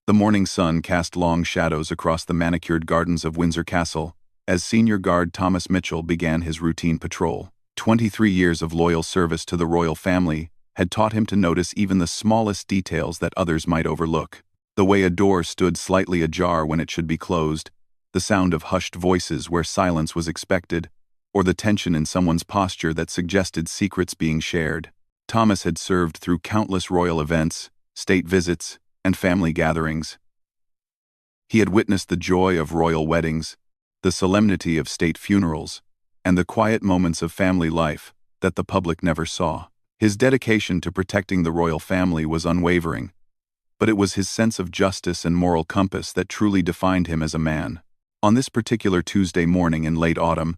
The morning sun cast long shadows across the manicured gardens of Windsor Castle as senior guard Thomas Mitchell began his routine patrol. 23 years of loyal service to the royal family had taught him to notice even the smallest details that others might overlook. The way a door stood slightly ajar when it should be closed, the sound of hushed voices where silence was expected, or the tension in someone's posture that suggested secrets being shared. Thomas had served through countless royal events, state visits, and family gatherings. He had witnessed the joy of royal weddings, the solemnity of state funerals, and the quiet moments of family life that the public never saw. His dedication to protecting the royal family was unwavering, but it was his sense of justice and moral compass that truly defined him as a man. On this particular Tuesday morning in late autumn,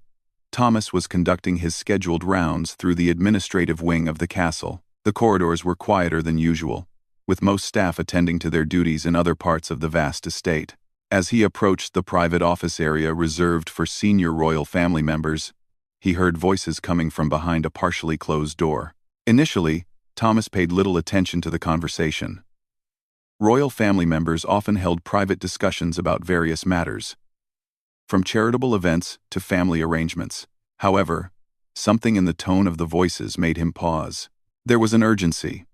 Thomas was conducting his scheduled rounds through the administrative wing of the castle. The corridors were quieter than usual, with most staff attending to their duties in other parts of the vast estate. As he approached the private office area reserved for senior royal family members, he heard voices coming from behind a partially closed door. Initially, Thomas paid little attention to the conversation. Royal family members often held private discussions about various matters, from charitable events to family arrangements. However, something in the tone of the voices made him pause. There was an urgency,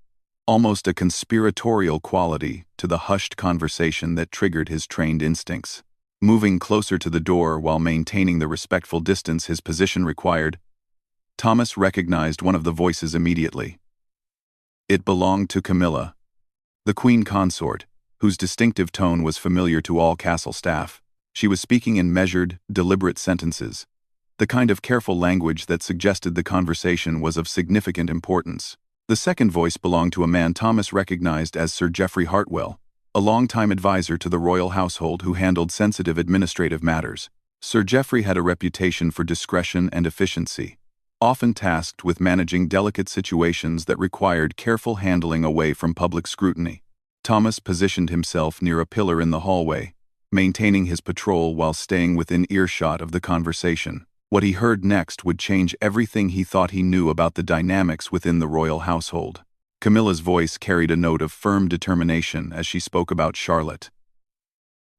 almost a conspiratorial quality, to the hushed conversation that triggered his trained instincts. Moving closer to the door while maintaining the respectful distance his position required, Thomas recognized one of the voices immediately. It belonged to Camilla, the Queen Consort, whose distinctive tone was familiar to all castle staff. She was speaking in measured, deliberate sentences, the kind of careful language that suggested the conversation was of significant importance. The second voice belonged to a man Thomas recognized as Sir Geoffrey Hartwell, a longtime advisor to the royal household who handled sensitive administrative matters. Sir Geoffrey had a reputation for discretion and efficiency, often tasked with managing delicate situations that required careful handling away from public scrutiny. Thomas positioned himself near a pillar in the hallway, maintaining his patrol while staying within earshot of the conversation. What he heard next would change everything he thought he knew about the dynamics within the royal household. Camilla's voice carried a note of firm determination as she spoke about Charlotte,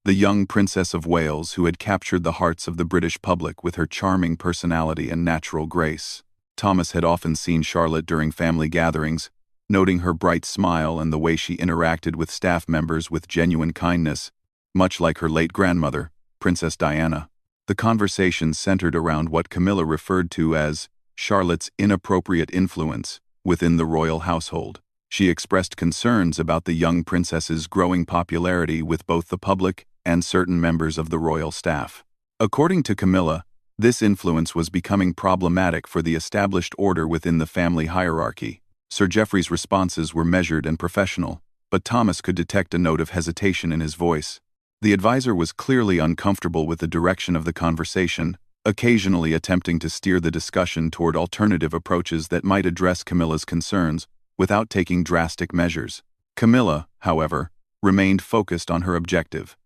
the young Princess of Wales who had captured the hearts of the British public with her charming personality and natural grace. Thomas had often seen Charlotte during family gatherings, noting her bright smile and the way she interacted with staff members with genuine kindness, much like her late grandmother, Princess Diana. The conversation centered around what Camilla referred to as Charlotte's inappropriate influence within the royal household. She expressed concerns about the young princess's growing popularity with both the public and certain members of the royal staff. According to Camilla, this influence was becoming problematic for the established order within the family hierarchy. Sir Geoffrey's responses were measured and professional, but Thomas could detect a note of hesitation in his voice. The advisor was clearly uncomfortable with the direction of the conversation, occasionally attempting to steer the discussion toward alternative approaches that might address Camilla's concerns without taking drastic measures. Camilla, however, remained focused on her objective.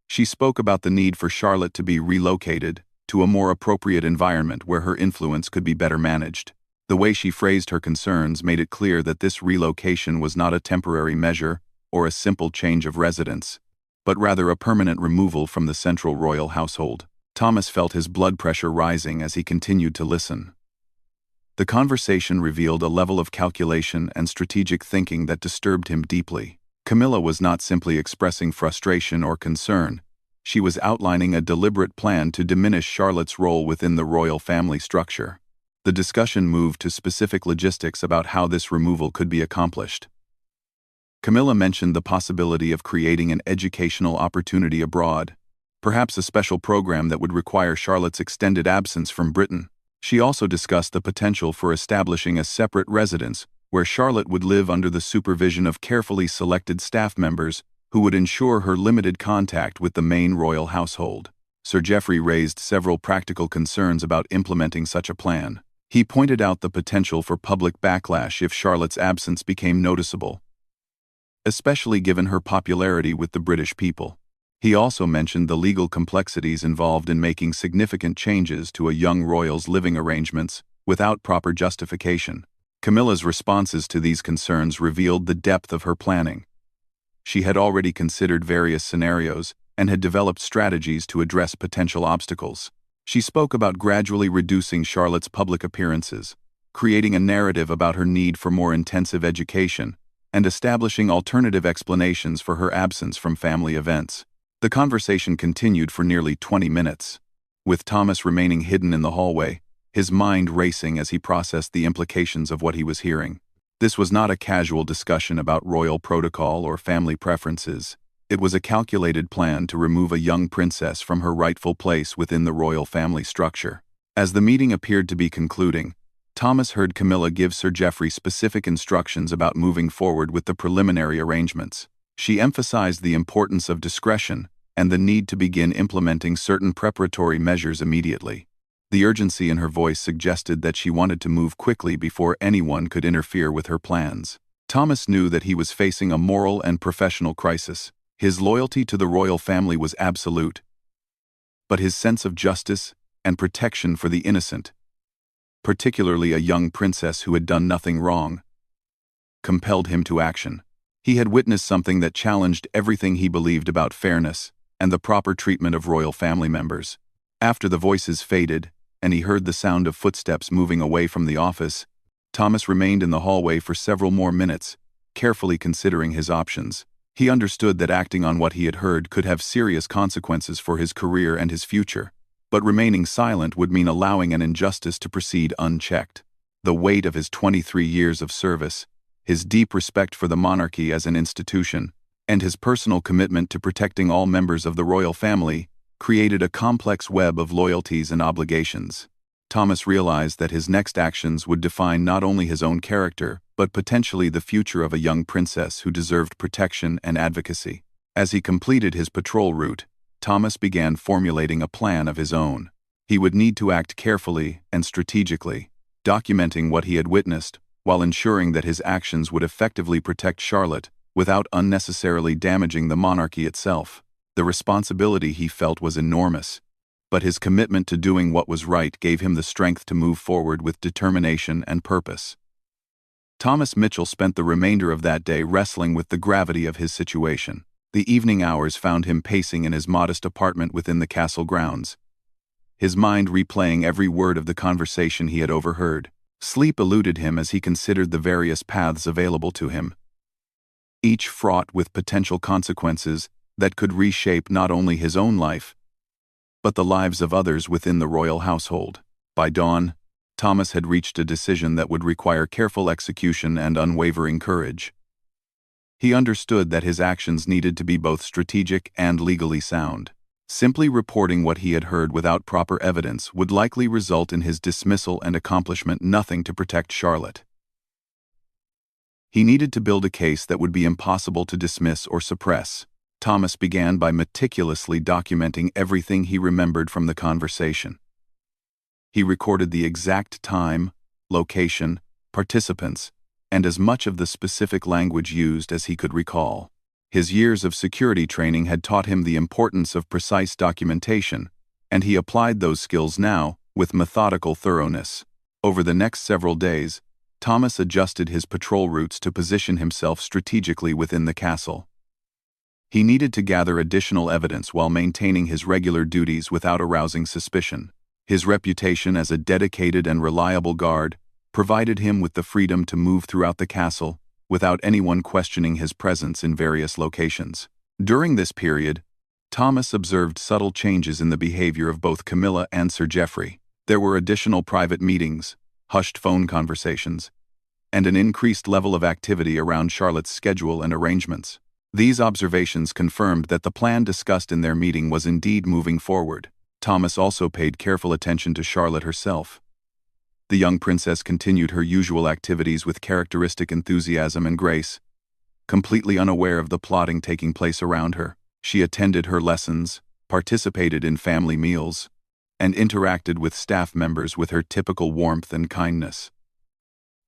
She spoke about the need for Charlotte to be relocated to a more appropriate environment where her influence could be better managed. The way she phrased her concerns made it clear that this relocation was not a temporary measure or a simple change of residence, but rather a permanent removal from the central royal household. Thomas felt his blood pressure rising as he continued to listen. The conversation revealed a level of calculation and strategic thinking that disturbed him deeply. Camilla was not simply expressing frustration or concern. She was outlining a deliberate plan to diminish Charlotte's role within the royal family structure. The discussion moved to specific logistics about how this removal could be accomplished. Camilla mentioned the possibility of creating an educational opportunity abroad, perhaps a special program that would require Charlotte's extended absence from Britain. She also discussed the potential for establishing a separate residence where Charlotte would live under the supervision of carefully selected staff members who would ensure her limited contact with the main royal household. Sir Geoffrey raised several practical concerns about implementing such a plan. He pointed out the potential for public backlash if Charlotte's absence became noticeable, especially given her popularity with the British people. He also mentioned the legal complexities involved in making significant changes to a young royal's living arrangements without proper justification. Camilla's responses to these concerns revealed the depth of her planning. She had already considered various scenarios and had developed strategies to address potential obstacles. She spoke about gradually reducing Charlotte's public appearances, creating a narrative about her need for more intensive education, and establishing alternative explanations for her absence from family events. The conversation continued for nearly 20 minutes, with Thomas remaining hidden in the hallway, his mind racing as he processed the implications of what he was hearing. This was not a casual discussion about royal protocol or family preferences. It was a calculated plan to remove a young princess from her rightful place within the royal family structure. As the meeting appeared to be concluding, Thomas heard Camilla give Sir Geoffrey specific instructions about moving forward with the preliminary arrangements. She emphasized the importance of discretion and the need to begin implementing certain preparatory measures immediately. The urgency in her voice suggested that she wanted to move quickly before anyone could interfere with her plans. Thomas knew that he was facing a moral and professional crisis. His loyalty to the royal family was absolute, but his sense of justice and protection for the innocent, particularly a young princess who had done nothing wrong, compelled him to action. He had witnessed something that challenged everything he believed about fairness and the proper treatment of royal family members. After the voices faded, and he heard the sound of footsteps moving away from the office, Thomas remained in the hallway for several more minutes, carefully considering his options. He understood that acting on what he had heard could have serious consequences for his career and his future, but remaining silent would mean allowing an injustice to proceed unchecked. The weight of his 23 years of service, his deep respect for the monarchy as an institution, and his personal commitment to protecting all members of the royal family created a complex web of loyalties and obligations. Thomas realized that his next actions would define not only his own character, but potentially the future of a young princess who deserved protection and advocacy. As he completed his patrol route, Thomas began formulating a plan of his own. He would need to act carefully and strategically, documenting what he had witnessed, while ensuring that his actions would effectively protect Charlotte without unnecessarily damaging the monarchy itself. The responsibility he felt was enormous, but his commitment to doing what was right gave him the strength to move forward with determination and purpose. Thomas Mitchell spent the remainder of that day wrestling with the gravity of his situation. The evening hours found him pacing in his modest apartment within the castle grounds, his mind replaying every word of the conversation he had overheard. Sleep eluded him as he considered the various paths available to him, each fraught with potential consequences that could reshape not only his own life, but the lives of others within the royal household. By dawn, Thomas had reached a decision that would require careful execution and unwavering courage. He understood that his actions needed to be both strategic and legally sound. Simply reporting what he had heard without proper evidence would likely result in his dismissal and accomplishment nothing to protect Charlotte. He needed to build a case that would be impossible to dismiss or suppress. Thomas began by meticulously documenting everything he remembered from the conversation. He recorded the exact time, location, participants, and as much of the specific language used as he could recall. His years of security training had taught him the importance of precise documentation, and he applied those skills now with methodical thoroughness. Over the next several days, Thomas adjusted his patrol routes to position himself strategically within the castle. He needed to gather additional evidence while maintaining his regular duties without arousing suspicion. His reputation as a dedicated and reliable guard provided him with the freedom to move throughout the castle without anyone questioning his presence in various locations. During this period, Thomas observed subtle changes in the behavior of both Camilla and Sir Geoffrey. There were additional private meetings, hushed phone conversations, and an increased level of activity around Charlotte's schedule and arrangements. These observations confirmed that the plan discussed in their meeting was indeed moving forward. Thomas also paid careful attention to Charlotte herself. The young princess continued her usual activities with characteristic enthusiasm and grace, completely unaware of the plotting taking place around her. She attended her lessons, participated in family meals, and interacted with staff members with her typical warmth and kindness.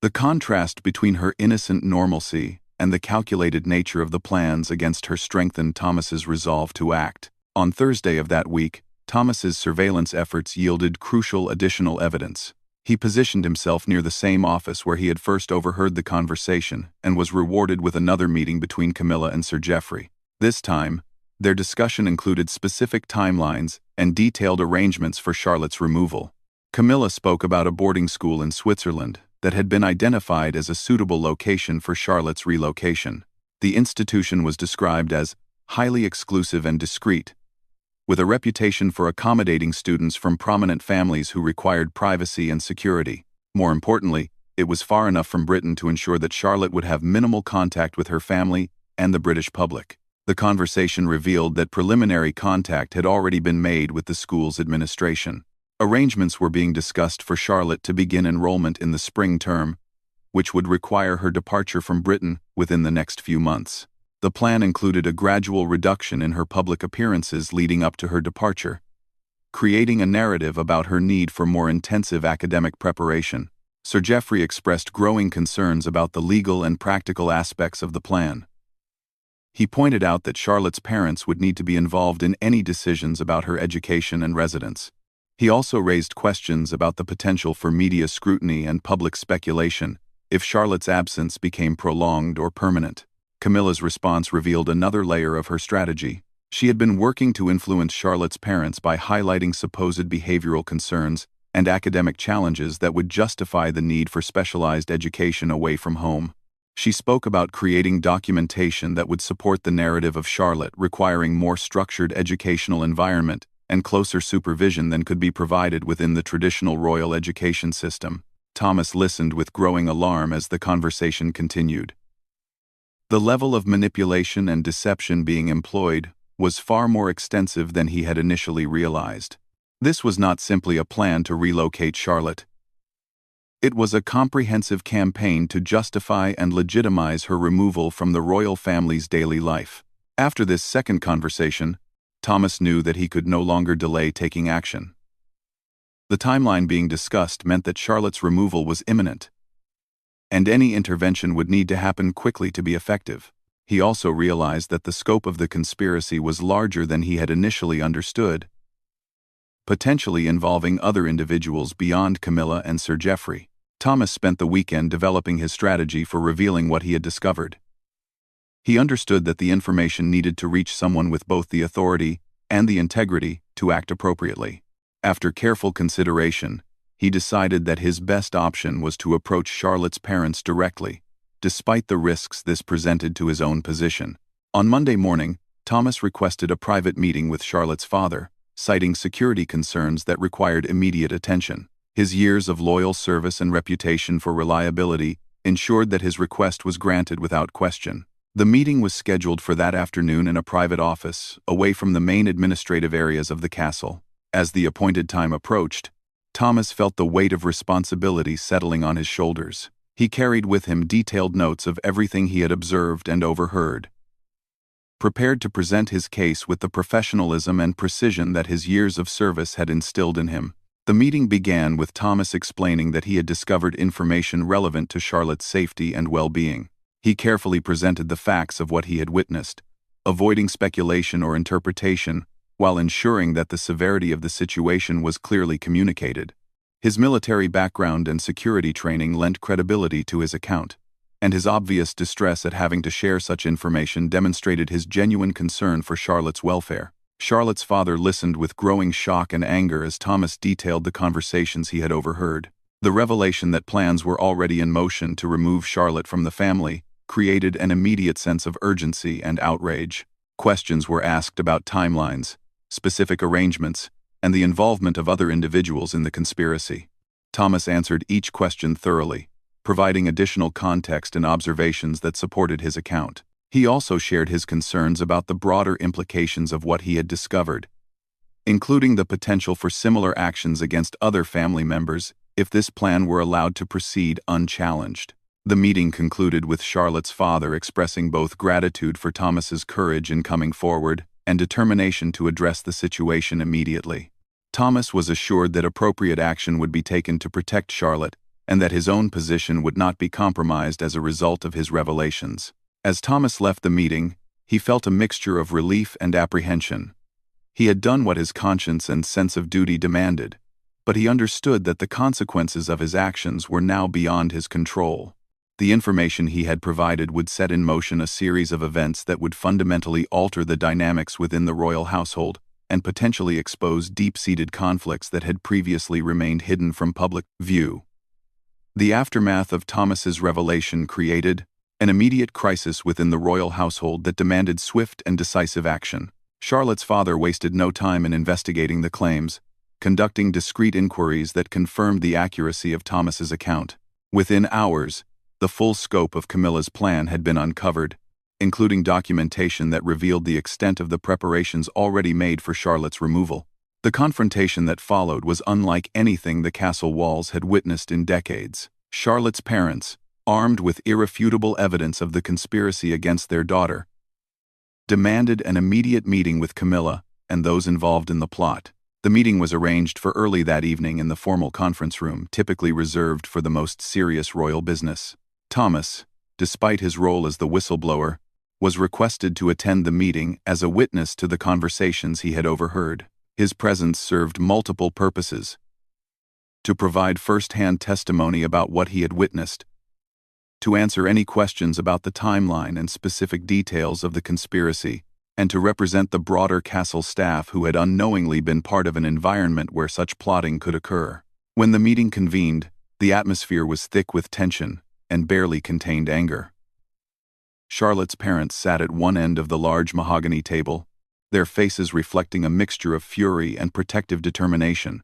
The contrast between her innocent normalcy and the calculated nature of the plans against her strengthened Thomas's resolve to act. On Thursday of that week, Thomas's surveillance efforts yielded crucial additional evidence. He positioned himself near the same office where he had first overheard the conversation and was rewarded with another meeting between Camilla and Sir Geoffrey. This time, their discussion included specific timelines and detailed arrangements for Charlotte's removal. Camilla spoke about a boarding school in Switzerland that had been identified as a suitable location for Charlotte's relocation. The institution was described as highly exclusive and discreet, with a reputation for accommodating students from prominent families who required privacy and security. More importantly, it was far enough from Britain to ensure that Charlotte would have minimal contact with her family and the British public. The conversation revealed that preliminary contact had already been made with the school's administration. Arrangements were being discussed for Charlotte to begin enrollment in the spring term, which would require her departure from Britain within the next few months. The plan included a gradual reduction in her public appearances leading up to her departure, creating a narrative about her need for more intensive academic preparation. Sir Geoffrey expressed growing concerns about the legal and practical aspects of the plan. He pointed out that Charlotte's parents would need to be involved in any decisions about her education and residence. He also raised questions about the potential for media scrutiny and public speculation if Charlotte's absence became prolonged or permanent. Camilla's response revealed another layer of her strategy. She had been working to influence Charlotte's parents by highlighting supposed behavioral concerns and academic challenges that would justify the need for specialized education away from home. She spoke about creating documentation that would support the narrative of Charlotte requiring more structured educational environment and closer supervision than could be provided within the traditional royal education system. Thomas listened with growing alarm as the conversation continued. The level of manipulation and deception being employed was far more extensive than he had initially realized. This was not simply a plan to relocate Charlotte. It was a comprehensive campaign to justify and legitimize her removal from the royal family's daily life. After this second conversation, Thomas knew that he could no longer delay taking action. The timeline being discussed meant that Charlotte's removal was imminent, and any intervention would need to happen quickly to be effective. He also realized that the scope of the conspiracy was larger than he had initially understood, potentially involving other individuals beyond Camilla and Sir Geoffrey. Thomas spent the weekend developing his strategy for revealing what he had discovered. He understood that the information needed to reach someone with both the authority and the integrity to act appropriately. After careful consideration, he decided that his best option was to approach Charlotte's parents directly, despite the risks this presented to his own position. On Monday morning, Thomas requested a private meeting with Charlotte's father, citing security concerns that required immediate attention. His years of loyal service and reputation for reliability ensured that his request was granted without question. The meeting was scheduled for that afternoon in a private office, away from the main administrative areas of the castle. As the appointed time approached, Thomas felt the weight of responsibility settling on his shoulders. He carried with him detailed notes of everything he had observed and overheard, prepared to present his case with the professionalism and precision that his years of service had instilled in him. The meeting began with Thomas explaining that he had discovered information relevant to Charlotte's safety and well-being. He carefully presented the facts of what he had witnessed, avoiding speculation or interpretation, while ensuring that the severity of the situation was clearly communicated. His military background and security training lent credibility to his account, and his obvious distress at having to share such information demonstrated his genuine concern for Charlotte's welfare. Charlotte's father listened with growing shock and anger as Thomas detailed the conversations he had overheard. The revelation that plans were already in motion to remove Charlotte from the family created an immediate sense of urgency and outrage. Questions were asked about timelines, specific arrangements, and the involvement of other individuals in the conspiracy. Thomas answered each question thoroughly, providing additional context and observations that supported his account. He also shared his concerns about the broader implications of what he had discovered, including the potential for similar actions against other family members if this plan were allowed to proceed unchallenged. The meeting concluded with Charlotte's father expressing both gratitude for Thomas's courage in coming forward and determination to address the situation immediately. Thomas was assured that appropriate action would be taken to protect Charlotte and that his own position would not be compromised as a result of his revelations. As Thomas left the meeting, he felt a mixture of relief and apprehension. He had done what his conscience and sense of duty demanded, but he understood that the consequences of his actions were now beyond his control. The information he had provided would set in motion a series of events that would fundamentally alter the dynamics within the royal household and potentially expose deep-seated conflicts that had previously remained hidden from public view. The aftermath of Thomas's revelation created an immediate crisis within the royal household that demanded swift and decisive action. Charlotte's father wasted no time in investigating the claims, conducting discreet inquiries that confirmed the accuracy of Thomas's account. Within hours, the full scope of Camilla's plan had been uncovered, including documentation that revealed the extent of the preparations already made for Charlotte's removal. The confrontation that followed was unlike anything the castle walls had witnessed in decades. Charlotte's parents, armed with irrefutable evidence of the conspiracy against their daughter, demanded an immediate meeting with Camilla and those involved in the plot. The meeting was arranged for early that evening in the formal conference room, typically reserved for the most serious royal business. Thomas, despite his role as the whistleblower, was requested to attend the meeting as a witness to the conversations he had overheard. His presence served multiple purposes: to provide first-hand testimony about what he had witnessed, to answer any questions about the timeline and specific details of the conspiracy, and to represent the broader castle staff who had unknowingly been part of an environment where such plotting could occur. When the meeting convened, the atmosphere was thick with tension and barely contained anger. Charlotte's parents sat at one end of the large mahogany table, their faces reflecting a mixture of fury and protective determination.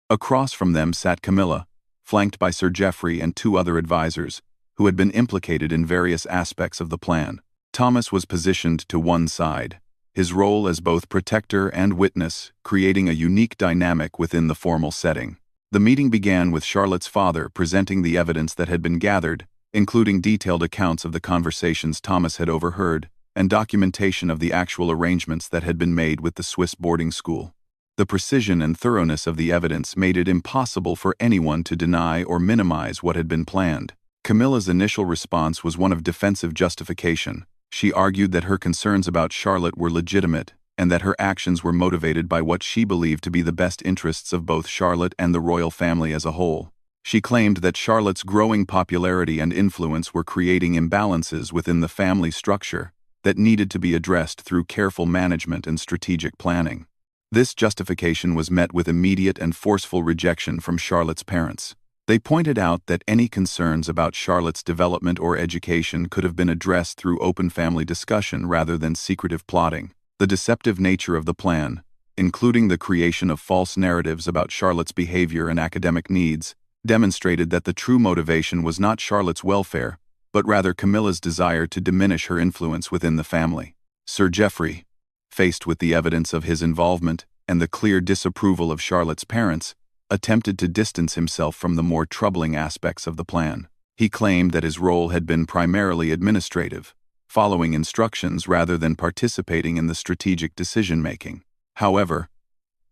Across from them sat Camilla, flanked by Sir Geoffrey and two other advisors, who had been implicated in various aspects of the plan. Thomas was positioned to one side, his role as both protector and witness, creating a unique dynamic within the formal setting. The meeting began with Charlotte's father presenting the evidence that had been gathered, including detailed accounts of the conversations Thomas had overheard and documentation of the actual arrangements that had been made with the Swiss boarding school. The precision and thoroughness of the evidence made it impossible for anyone to deny or minimize what had been planned. Camilla's initial response was one of defensive justification. She argued that her concerns about Charlotte were legitimate and that her actions were motivated by what she believed to be the best interests of both Charlotte and the royal family as a whole. She claimed that Charlotte's growing popularity and influence were creating imbalances within the family structure that needed to be addressed through careful management and strategic planning. This justification was met with immediate and forceful rejection from Charlotte's parents. They pointed out that any concerns about Charlotte's development or education could have been addressed through open family discussion rather than secretive plotting. The deceptive nature of the plan, including the creation of false narratives about Charlotte's behavior and academic needs, demonstrated that the true motivation was not Charlotte's welfare, but rather Camilla's desire to diminish her influence within the family. Sir Geoffrey, faced with the evidence of his involvement and the clear disapproval of Charlotte's parents, attempted to distance himself from the more troubling aspects of the plan. He claimed that his role had been primarily administrative, following instructions rather than participating in the strategic decision-making. However,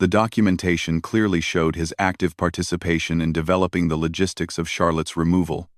the documentation clearly showed his active participation in developing the logistics of Charlotte's removal,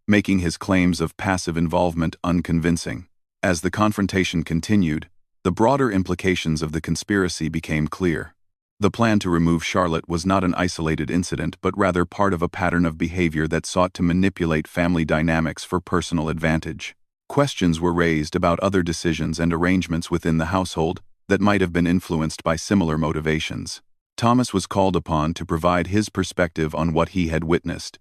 making his claims of passive involvement unconvincing. As the confrontation continued, the broader implications of the conspiracy became clear. The plan to remove Charlotte was not an isolated incident but rather part of a pattern of behavior that sought to manipulate family dynamics for personal advantage. Questions were raised about other decisions and arrangements within the household that might have been influenced by similar motivations. Thomas was called upon to provide his perspective on what he had witnessed,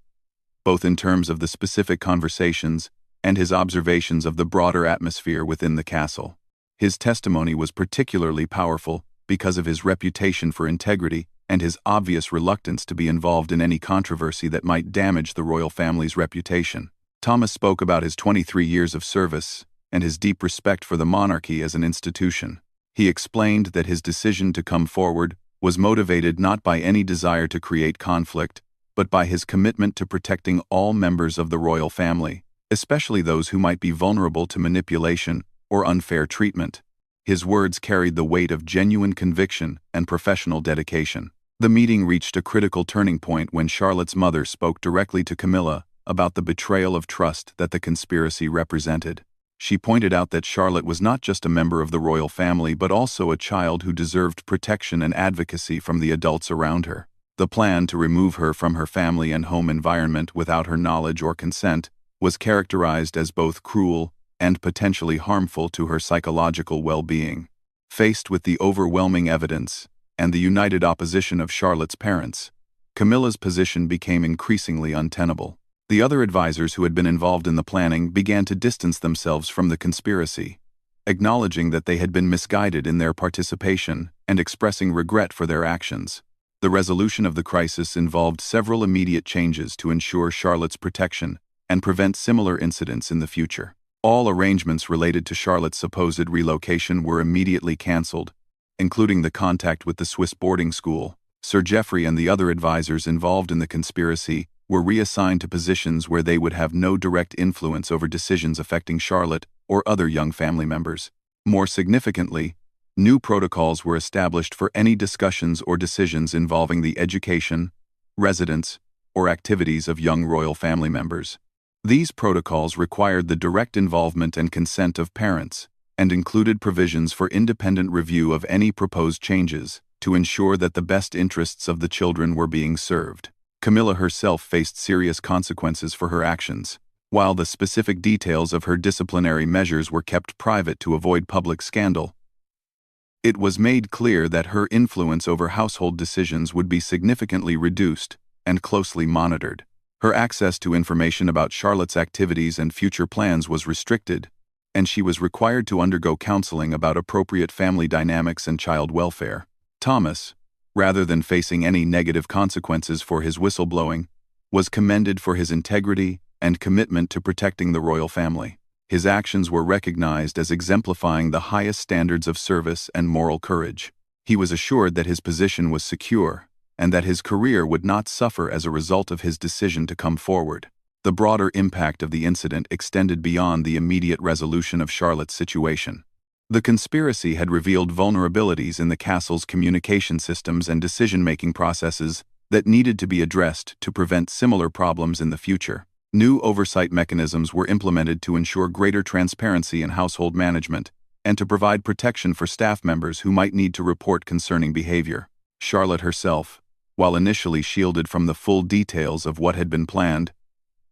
both in terms of the specific conversations and his observations of the broader atmosphere within the castle. His testimony was particularly powerful because of his reputation for integrity and his obvious reluctance to be involved in any controversy that might damage the royal family's reputation. Thomas spoke about his 23 years of service and his deep respect for the monarchy as an institution. He explained that his decision to come forward was motivated not by any desire to create conflict, but by his commitment to protecting all members of the royal family, especially those who might be vulnerable to manipulation or unfair treatment. His words carried the weight of genuine conviction and professional dedication. The meeting reached a critical turning point when Charlotte's mother spoke directly to Camilla about the betrayal of trust that the conspiracy represented. She pointed out that Charlotte was not just a member of the royal family but also a child who deserved protection and advocacy from the adults around her. The plan to remove her from her family and home environment without her knowledge or consent was characterized as both cruel and potentially harmful to her psychological well-being. Faced with the overwhelming evidence and the united opposition of Charlotte's parents, Camilla's position became increasingly untenable. The other advisors who had been involved in the planning began to distance themselves from the conspiracy, acknowledging that they had been misguided in their participation and expressing regret for their actions. The resolution of the crisis involved several immediate changes to ensure Charlotte's protection and prevent similar incidents in the future. All arrangements related to Charlotte's supposed relocation were immediately cancelled, including the contact with the Swiss boarding school. Sir Geoffrey and the other advisors involved in the conspiracy were reassigned to positions where they would have no direct influence over decisions affecting Charlotte or other young family members. More significantly, new protocols were established for any discussions or decisions involving the education, residence, or activities of young royal family members. These protocols required the direct involvement and consent of parents, and included provisions for independent review of any proposed changes to ensure that the best interests of the children were being served. Camilla herself faced serious consequences for her actions. While the specific details of her disciplinary measures were kept private to avoid public scandal, it was made clear that her influence over household decisions would be significantly reduced and closely monitored. Her access to information about Charlotte's activities and future plans was restricted, and she was required to undergo counseling about appropriate family dynamics and child welfare. Thomas, rather than facing any negative consequences for his whistleblowing, was commended for his integrity and commitment to protecting the royal family. His actions were recognized as exemplifying the highest standards of service and moral courage. He was assured that his position was secure and that his career would not suffer as a result of his decision to come forward. The broader impact of the incident extended beyond the immediate resolution of Charlotte's situation. The conspiracy had revealed vulnerabilities in the castle's communication systems and decision-making processes that needed to be addressed to prevent similar problems in the future. New oversight mechanisms were implemented to ensure greater transparency in household management and to provide protection for staff members who might need to report concerning behavior. Charlotte herself, while initially shielded from the full details of what had been planned,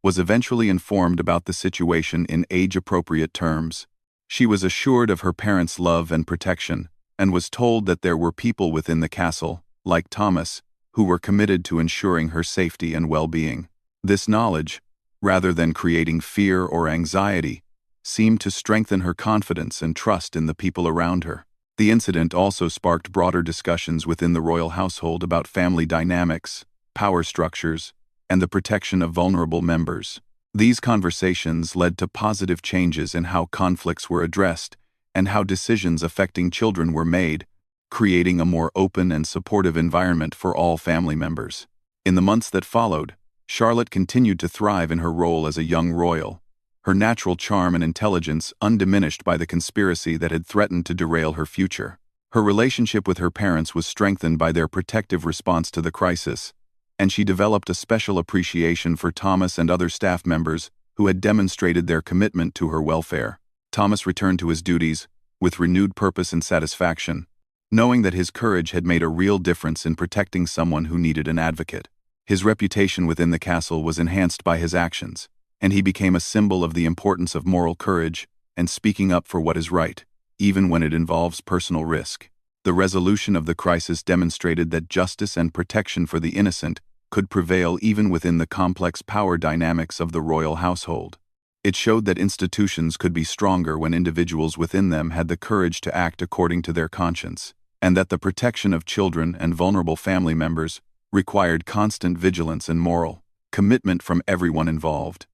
was eventually informed about the situation in age-appropriate terms. She was assured of her parents' love and protection, and was told that there were people within the castle, like Thomas, who were committed to ensuring her safety and well-being. This knowledge, rather than creating fear or anxiety, seemed to strengthen her confidence and trust in the people around her. The incident also sparked broader discussions within the royal household about family dynamics, power structures, and the protection of vulnerable members. These conversations led to positive changes in how conflicts were addressed and how decisions affecting children were made, creating a more open and supportive environment for all family members. In the months that followed, Charlotte continued to thrive in her role as a young royal, her natural charm and intelligence undiminished by the conspiracy that had threatened to derail her future. Her relationship with her parents was strengthened by their protective response to the crisis, and she developed a special appreciation for Thomas and other staff members who had demonstrated their commitment to her welfare. Thomas returned to his duties with renewed purpose and satisfaction, knowing that his courage had made a real difference in protecting someone who needed an advocate. His reputation within the castle was enhanced by his actions, and he became a symbol of the importance of moral courage and speaking up for what is right, even when it involves personal risk. The resolution of the crisis demonstrated that justice and protection for the innocent could prevail even within the complex power dynamics of the royal household. It showed that institutions could be stronger when individuals within them had the courage to act according to their conscience, and that the protection of children and vulnerable family members required constant vigilance and moral commitment from everyone involved.